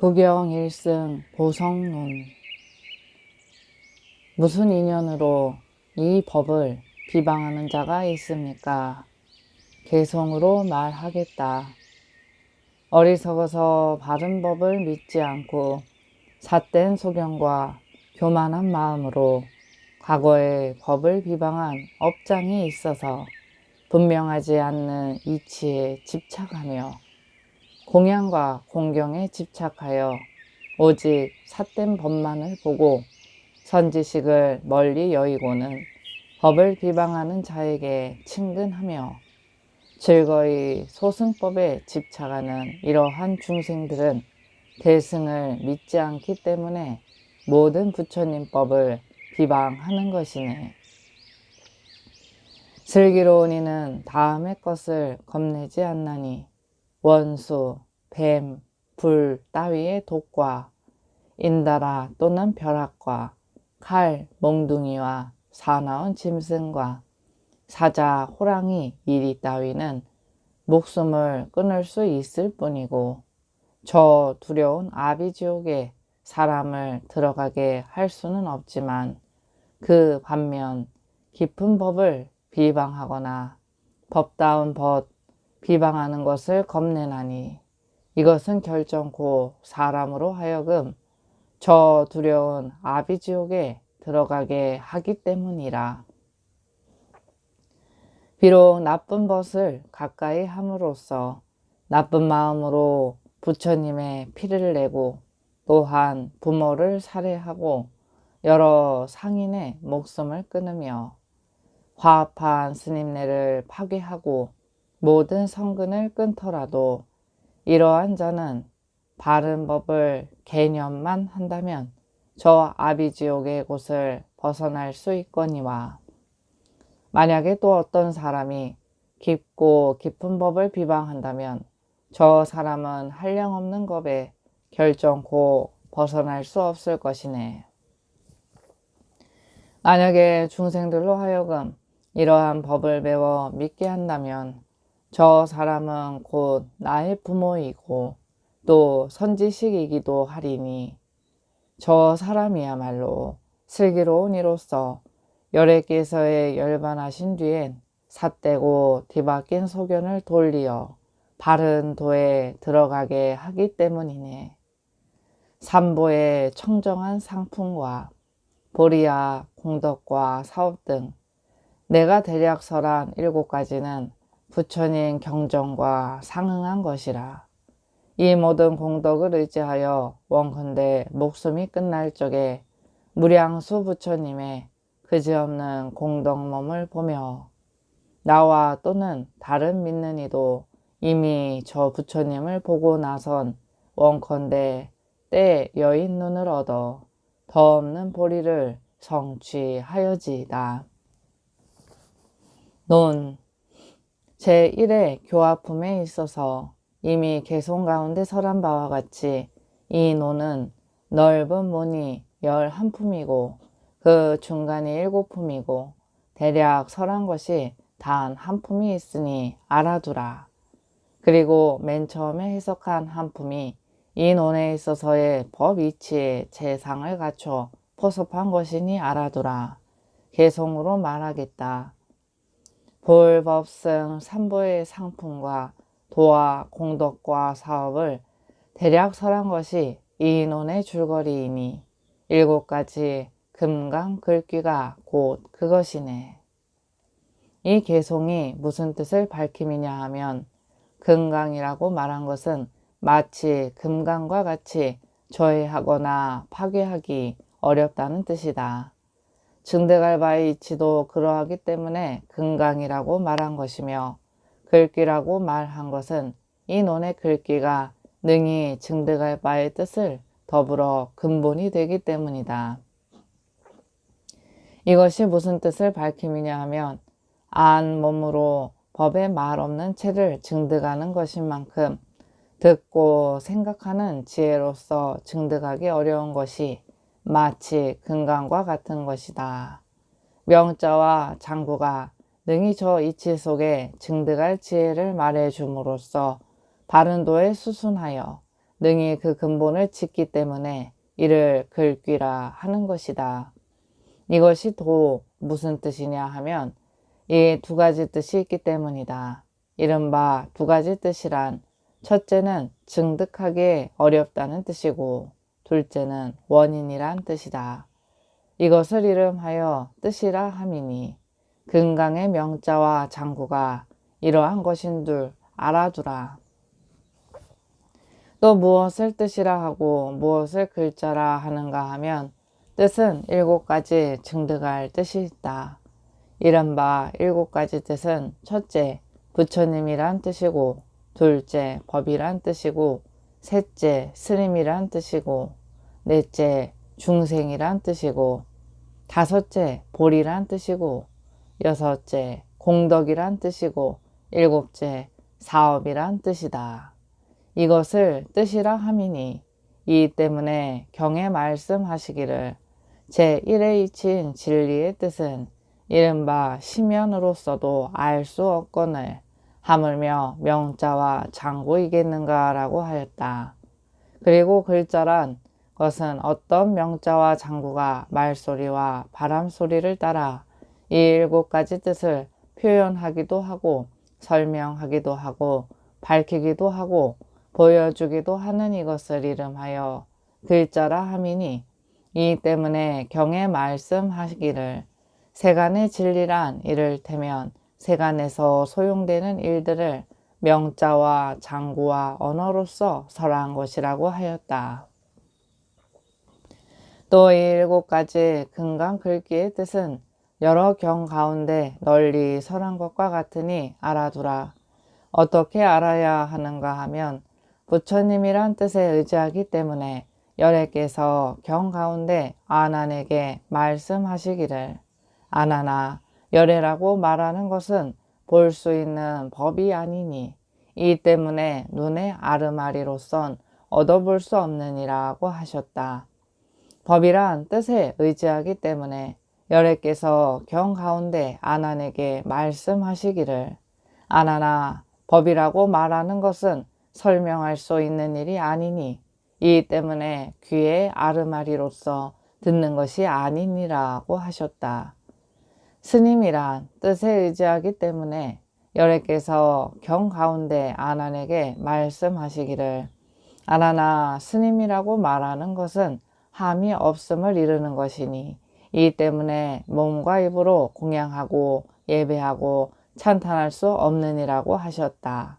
구경 1승 보성론. 무슨 인연으로 이 법을 비방하는 자가 있습니까? 개성으로 말하겠다. 어리석어서 바른 법을 믿지 않고 삿된 소견과 교만한 마음으로 과거의 법을 비방한 업장이 있어서 분명하지 않는 이치에 집착하며 공양과 공경에 집착하여 오직 삿된 법만을 보고 선지식을 멀리 여의고는 법을 비방하는 자에게 친근하며 즐거이 소승법에 집착하는 이러한 중생들은 대승을 믿지 않기 때문에 모든 부처님법을 비방하는 것이네. 슬기로운 이는 다음의 것을 겁내지 않나니 원수, 뱀, 불 따위의 독과 인다라 또는 벼락과 칼, 몽둥이와 사나운 짐승과 사자, 호랑이, 이리 따위는 목숨을 끊을 수 있을 뿐이고 저 두려운 아비지옥에 사람을 들어가게 할 수는 없지만 그 반면 깊은 법을 비방하거나 법다운 법 비방하는 것을 겁내나니 이것은 결정코 사람으로 하여금 저 두려운 아비지옥에 들어가게 하기 때문이라. 비록 나쁜 것을 가까이 함으로써 나쁜 마음으로 부처님의 피를 내고 또한 부모를 살해하고 여러 상인의 목숨을 끊으며 화합한 스님네를 파괴하고 모든 성근을 끊더라도 이러한 자는 바른 법을 개념만 한다면 저 아비지옥의 곳을 벗어날 수 있거니와 만약에 또 어떤 사람이 깊고 깊은 법을 비방한다면 저 사람은 한량없는 겁에 결정코 벗어날 수 없을 것이네. 만약에 중생들로 하여금 이러한 법을 배워 믿게 한다면 저 사람은 곧 나의 부모이고 또 선지식이기도 하리니 저 사람이야말로 슬기로운 이로써 열애께서의 열반하신 뒤엔 삿되고 뒤바뀐 소견을 돌리어 바른 도에 들어가게 하기 때문이네. 삼보의 청정한 상품과 보리와 공덕과 사업 등 내가 대략 설한 7가지는 부처님 경정과 상응한 것이라. 이 모든 공덕을 의지하여 원컨대 목숨이 끝날 적에 무량수 부처님의 그지없는 공덕몸을 보며 나와 또는 다른 믿는 이도 이미 저 부처님을 보고 나선 원컨대 때 여인 눈을 얻어 더 없는 보리를 성취하여지이다. 논 제1의 교화품에 있어서 이미 개송 가운데 설한 바와 같이 이 논은 넓은 문이 11품이고 그 중간이 7품이고 대략 설한 것이 단 한 품이 있으니 알아두라. 그리고 맨 처음에 해석한 한 품이 이 논에 있어서의 법 이치의 재상을 갖춰 포섭한 것이니 알아두라. 개송으로 말하겠다. 볼법승 삼보의 상품과 도와 공덕과 사업을 대략 설한 것이 이 논의 줄거리이니 7가지 금강 글귀가 곧 그것이네. 이 개송이 무슨 뜻을 밝힘이냐 하면 금강이라고 말한 것은 마치 금강과 같이 저해하거나 파괴하기 어렵다는 뜻이다. 증득할 바의 이치도 그러하기 때문에 금강이라고 말한 것이며 글귀라고 말한 것은 이 논의 글귀가 능히 증득할 바의 뜻을 더불어 근본이 되기 때문이다. 이것이 무슨 뜻을 밝힘이냐 하면 안 몸으로 법에 말 없는 채를 증득하는 것인 만큼 듣고 생각하는 지혜로서 증득하기 어려운 것이 마치 금강과 같은 것이다. 명자와 장구가 능히 저 이치 속에 증득할 지혜를 말해 줌으로써 바른 도에 수순하여 능히 그 근본을 짓기 때문에 이를 글귀라 하는 것이다. 이것이 도 무슨 뜻이냐 하면 이 두 가지 뜻이 있기 때문이다. 이른바 두 가지 뜻이란 첫째는 증득하기 어렵다는 뜻이고 둘째는 원인이란 뜻이다. 이것을 이름하여 뜻이라 함이니 금강의 명자와 장구가 이러한 것인 줄 알아두라. 또 무엇을 뜻이라 하고 무엇을 글자라 하는가 하면 뜻은 7가지 증득할 뜻이 있다. 이른바 7가지 뜻은 첫째 부처님이란 뜻이고 둘째 법이란 뜻이고 셋째 스님이란 뜻이고 넷째 중생이란 뜻이고 다섯째 보리란 뜻이고 여섯째 공덕이란 뜻이고 일곱째 사업이란 뜻이다. 이것을 뜻이라 함이니 이 때문에 경에 말씀하시기를 제1의 이치인 진리의 뜻은 이른바 심연으로서도 알 수 없거늘 하물며 명자와 장구이겠는가라고 하였다. 그리고 글자란 것은 어떤 명자와 장구가 말소리와 바람소리를 따라 이 7가지 뜻을 표현하기도 하고 설명하기도 하고 밝히기도 하고 보여주기도 하는 이것을 이름하여 글자라 함이니 이 때문에 경에 말씀하시기를 세간의 진리란 이를테면 세간에서 소용되는 일들을 명자와 장구와 언어로서 설한 것이라고 하였다. 또 이 7가지 금강 글귀의 뜻은 여러 경 가운데 널리 설한 것과 같으니 알아두라. 어떻게 알아야 하는가 하면 부처님이란 뜻에 의지하기 때문에 열애께서 경 가운데 아난에게 말씀하시기를 아나나 열애라고 말하는 것은 볼 수 있는 법이 아니니 이 때문에 눈의 아르마리로선 얻어볼 수 없느니라고 하셨다. 법이란 뜻에 의지하기 때문에 열애께서 경 가운데 아난에게 말씀하시기를 아나나 법이라고 말하는 것은 설명할 수 있는 일이 아니니 이 때문에 귀의 아르마리로서 듣는 것이 아니니라고 하셨다. 스님이란 뜻에 의지하기 때문에 열애께서 경 가운데 아난에게 말씀하시기를 아나나 스님이라고 말하는 것은 함이 없음을 이루는 것이니 이 때문에 몸과 입으로 공양하고 예배하고 찬탄할 수 없느니라고 하셨다.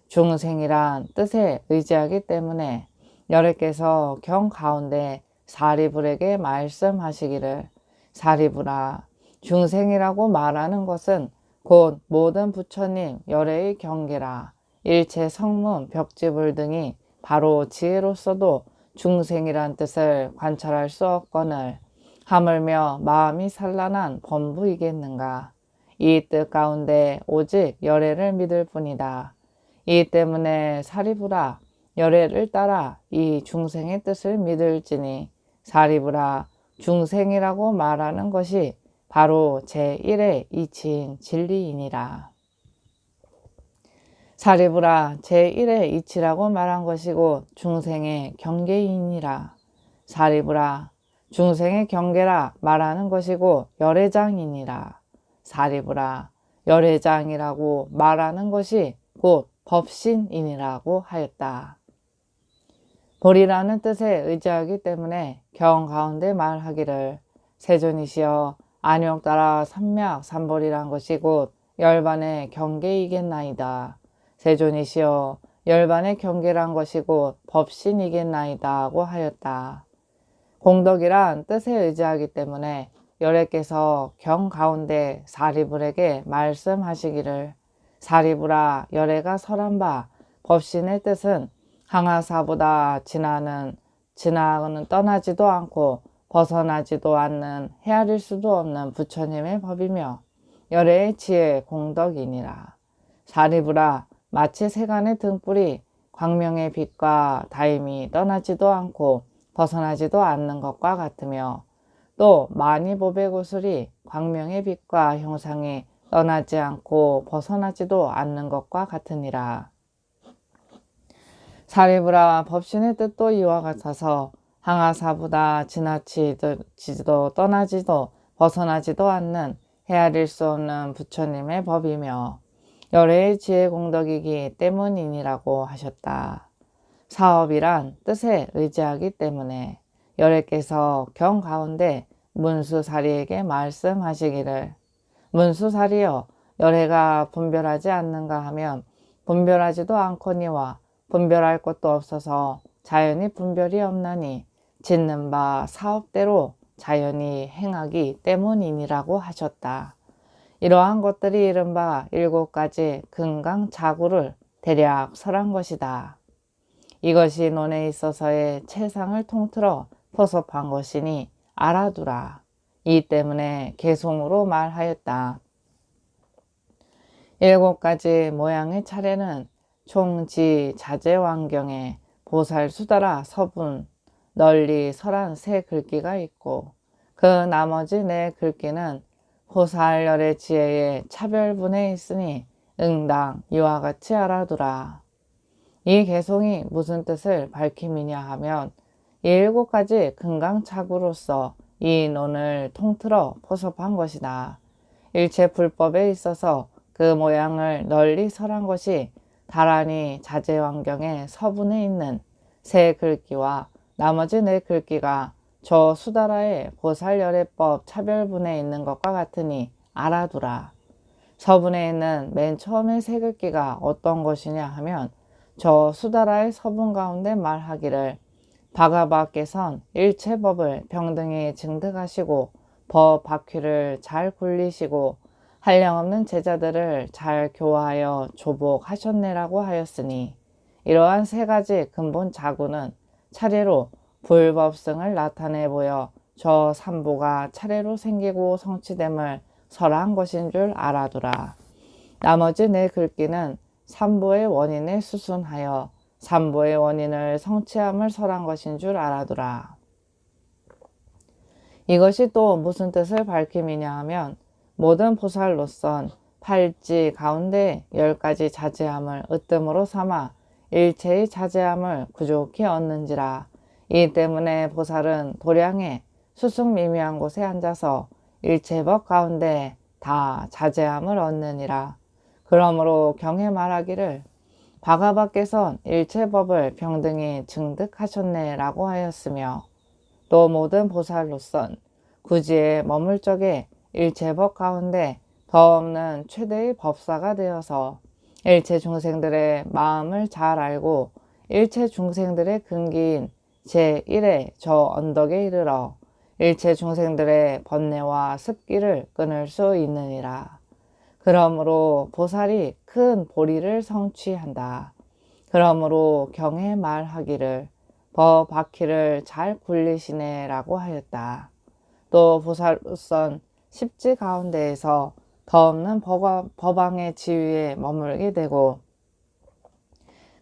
중생이란 뜻에 의지하기 때문에 열애께서 경 가운데 사리불에게 말씀하시기를 사리불아 중생이라고 말하는 것은 곧 모든 부처님 열애의 경계라 일체 성문 벽지불 등이 바로 지혜로서도 중생이란 뜻을 관찰할 수 없거늘 하물며 마음이 산란한 범부이겠는가. 이 뜻 가운데 오직 열애를 믿을 뿐이다. 이 때문에 사리부라 열애를 따라 이 중생의 뜻을 믿을지니 사리부라 중생이라고 말하는 것이 바로 제1의 이치인 진리이니라. 사리부라 제1의 이치라고 말한 것이고 중생의 경계이니라. 사리부라 중생의 경계라 말하는 것이고 열애장이니라. 사리부라 열애장이라고 말하는 것이 곧 법신이니라고 하였다. 보리라는 뜻에 의지하기 때문에 경 가운데 말하기를 세존이시여 안욕 따라 삼맥 삼보리란 것이 곧 열반의 경계이겠나이다. 세존이시여 열반의 경계란 것이 곧 법신이겠나이다 하고 하였다. 공덕이란 뜻에 의지하기 때문에 열애께서 경 가운데 사리불에게 말씀하시기를 사리불아 열애가 설한 바 법신의 뜻은 항아사보다 진화는 떠나지도 않고 벗어나지도 않는 헤아릴 수도 없는 부처님의 법이며 열애의 지혜 공덕이니라. 사리불아 마치 세간의 등불이 광명의 빛과 다임이 떠나지도 않고 벗어나지도 않는 것과 같으며 또 만이보배구슬이 광명의 빛과 형상이 떠나지 않고 벗어나지도 않는 것과 같으니라. 사리부라 법신의 뜻도 이와 같아서 항아사보다 지나치지도 떠나지도 벗어나지도 않는 헤아릴 수 없는 부처님의 법이며 열애의 지혜 공덕이기 때문이니라고 하셨다. 사업이란 뜻에 의지하기 때문에 열애께서 경 가운데 문수사리에게 말씀하시기를 문수사리여 열애가 분별하지 않는가 하면 분별하지도 않거니와 분별할 것도 없어서 자연히 분별이 없나니 짓는 바 사업대로 자연히 행하기 때문이니라고 하셨다. 이러한 것들이 이른바 7가지 금강자구를 대략 설한 것이다. 이것이 논에 있어서의 채상을 통틀어 포섭한 것이니 알아두라. 이 때문에 개송으로 말하였다. 7가지 모양의 차례는 총지 자재환경에 보살수다라 서분 널리 설한 3글귀가 있고 그 나머지 4글귀는 보살열의 지혜의 차별분에 있으니 응당 이와 같이 알아두라. 이 개송이 무슨 뜻을 밝힘이냐 하면 이 7가지 금강차구로서 이 논을 통틀어 포섭한 것이다. 일체 불법에 있어서 그 모양을 널리 설한 것이 다란히 자재환경의 서분에 있는 3글귀와 나머지 4글귀가 저 수다라의 보살열애법 차별분에 있는 것과 같으니 알아두라. 서분에 있는 맨 처음의 3글귀가 어떤 것이냐 하면 저 수다라의 서분 가운데 말하기를 바가바께선 일체법을 평등히 증득하시고 법 바퀴를 잘 굴리시고 한량없는 제자들을 잘 교화하여 조복하셨네라고 하였으니 이러한 3가지 근본 자구는 차례로 불법성을 나타내 보여 저 삼보가 차례로 생기고 성취됨을 설한 것인 줄 알아두라. 나머지 4글귀는 삼보의 원인에 수순하여 삼보의 원인을 성취함을 설한 것인 줄 알아두라. 이것이 또 무슨 뜻을 밝힘이냐 하면 모든 보살로선 팔지 가운데 10가지 자제함을 으뜸으로 삼아 일체의 자제함을 구족히 얻는지라. 이 때문에 보살은 도량에 수승미미한 곳에 앉아서 일체법 가운데 다 자제함을 얻느니라. 그러므로 경에 말하기를 바가바께선 일체법을 평등히 증득하셨네 라고 하였으며 또 모든 보살로선 구지에 머물 적에 일체법 가운데 더 없는 최대의 법사가 되어서 일체 중생들의 마음을 잘 알고 일체 중생들의 근기인 제1의 저 언덕에 이르러 일체 중생들의 번뇌와 습기를 끊을 수 있느니라. 그러므로 보살이 큰 보리를 성취한다. 그러므로 경에 말하기를 법 바퀴를 잘 굴리시네 라고 하였다. 또 보살로선 십지 가운데에서 더 없는 법왕의 지위에 머물게 되고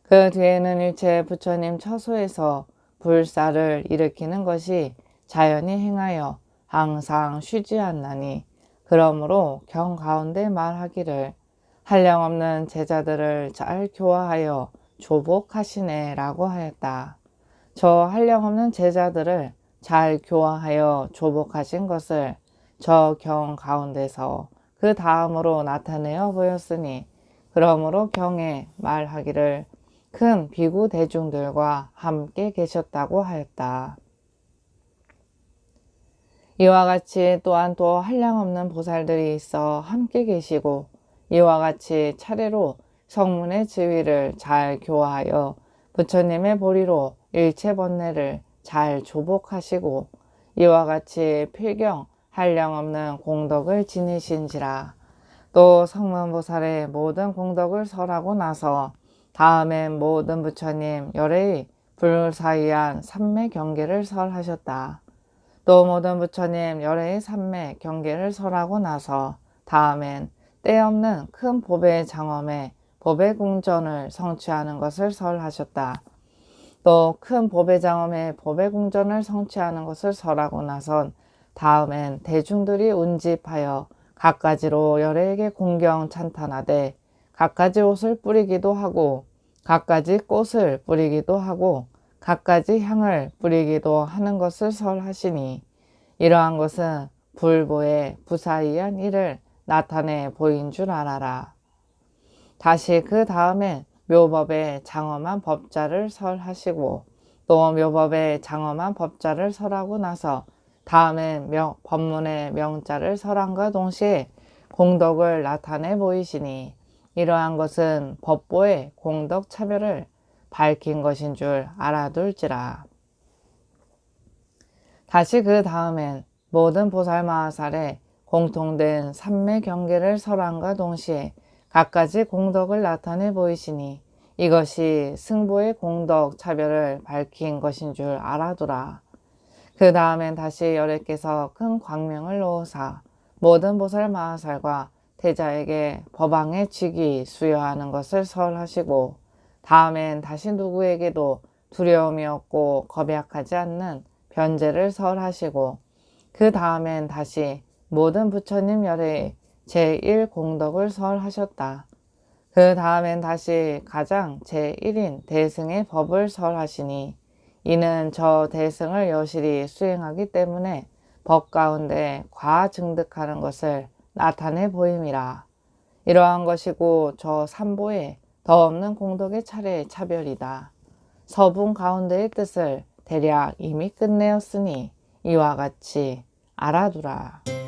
그 뒤에는 일체 부처님 처소에서 불사를 일으키는 것이 자연히 행하여 항상 쉬지 않나니 그러므로 경 가운데 말하기를 한량없는 제자들을 잘 교화하여 조복하시네 라고 하였다. 저 한량없는 제자들을 잘 교화하여 조복하신 것을 저 경 가운데서 그 다음으로 나타내어 보였으니 그러므로 경에 말하기를 큰 비구 대중들과 함께 계셨다고 하였다. 이와 같이 또한 또 한량없는 보살들이 있어 함께 계시고 이와 같이 차례로 성문의 지위를 잘 교화하여 부처님의 보리로 일체 번뇌를 잘 조복하시고 이와 같이 필경 한량없는 공덕을 지니신지라. 또 성문보살의 모든 공덕을 설하고 나서 다음엔 모든 부처님 열애의 불사의한 삼매 경계를 설하셨다. 또 모든 부처님 열애의 삼매 경계를 설하고 나서 다음엔 때없는 큰 법의 장엄에 법의 궁전을 성취하는 것을 설하셨다. 또 큰 법의 장엄에 법의 궁전을 성취하는 것을 설하고 나선 다음엔 대중들이 운집하여 갖가지로 열애에게 공경 찬탄하되 갖가지 옷을 뿌리기도 하고 갖가지 꽃을 뿌리기도 하고 갖가지 향을 뿌리기도 하는 것을 설하시니 이러한 것은 불보의 부사이한 일을 나타내 보인 줄 알아라. 다시 그 다음에 묘법에 장엄한 법자를 설하시고 또 묘법에 장엄한 법자를 설하고 나서 다음엔 법문의 명자를 설함과 동시에 공덕을 나타내 보이시니 이러한 것은 법보의 공덕 차별을 밝힌 것인 줄 알아둘지라. 다시 그 다음엔 모든 보살마하살에 공통된 삼매 경계를 설함과 동시에 갖가지 공덕을 나타내 보이시니 이것이 승보의 공덕 차별을 밝힌 것인 줄 알아두라. 그 다음엔 다시 여래께서 큰 광명을 놓으사 모든 보살마하살과 태자에게 법왕의 직위 수여하는 것을 설하시고 다음엔 다시 누구에게도 두려움이 없고 겁약하지 않는 변제를 설하시고 그 다음엔 다시 모든 부처님 열의 제1공덕을 설하셨다. 그 다음엔 다시 가장 제1인 대승의 법을 설하시니 이는 저 대승을 여실히 수행하기 때문에 법 가운데 과증득하는 것을 나타내 보임이라. 이러한 것이고 저 삼보에 더 없는 공덕의 차례의 차별이다. 서분 가운데의 뜻을 대략 이미 끝내었으니 이와 같이 알아두라.